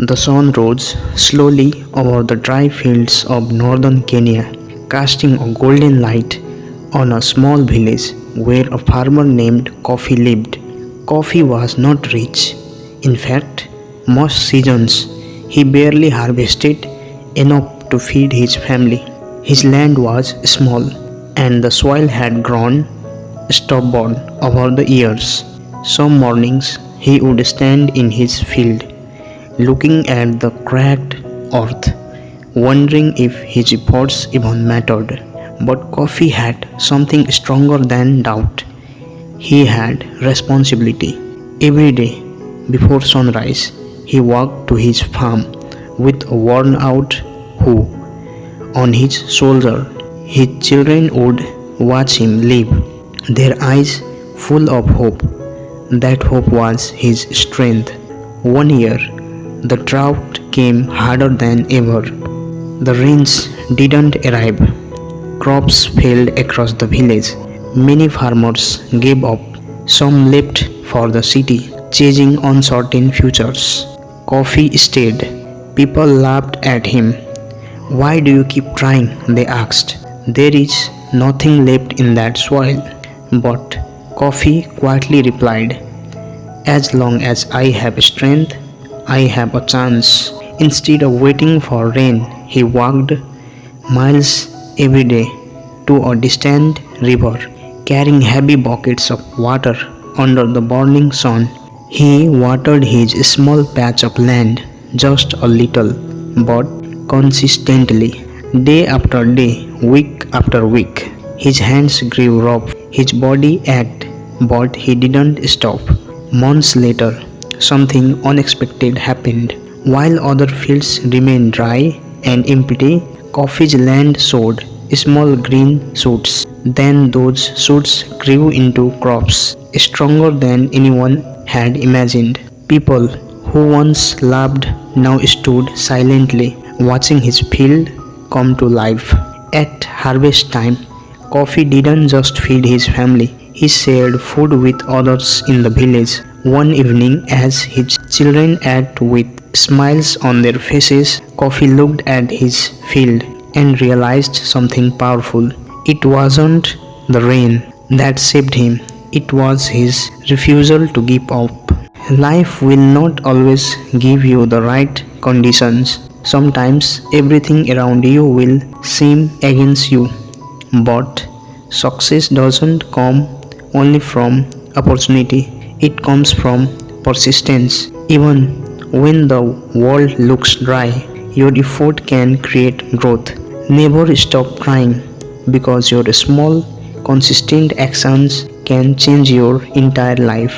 The sun rose slowly over the dry fields of northern Kenya, casting a golden light on a small village where a farmer named Kofi lived. Kofi was not rich. In fact, most seasons he barely harvested enough to feed his family. His land was small and the soil had grown stubborn over the years. Some mornings he would stand in his field looking at the cracked earth, wondering if his efforts even mattered. But Kofi had something stronger than doubt. He had responsibility. Every day, before sunrise, he walked to his farm with a worn out hoe on his shoulder. His children would watch him leave, their eyes full of hope. That hope was his strength. One year, the drought came harder than ever. The rains didn't arrive. Crops failed across the village. Many farmers gave up. Some left for the city, chasing uncertain futures. Kofi stayed. People laughed at him. Why do you keep trying? They asked. There is nothing left in that soil. But Kofi quietly replied, as long as I have strength, I have a chance. Instead of waiting for rain, he walked miles every day to a distant river, carrying heavy buckets of water under the burning sun. He watered his small patch of land just a little, but consistently, day after day, week after week. His hands grew rough, his body ached, but he didn't stop. Months later, something unexpected happened. While other fields remained dry and empty, Kofi's land showed small green shoots. Then those shoots grew into crops, stronger than anyone had imagined. People who once laughed now stood silently, watching his field come to life. At harvest time, Kofi didn't just feed his family, he shared food with others in the village. One evening, as his children ate with smiles on their faces, Kofi looked at his field and realized something powerful. It wasn't the rain that saved him, it was his refusal to give up. Life will not always give you the right conditions. Sometimes everything around you will seem against you. But success doesn't come only from opportunity, it comes from persistence. Even when the world looks dry, your effort can create growth. Never stop trying because your small, consistent actions can change your entire life.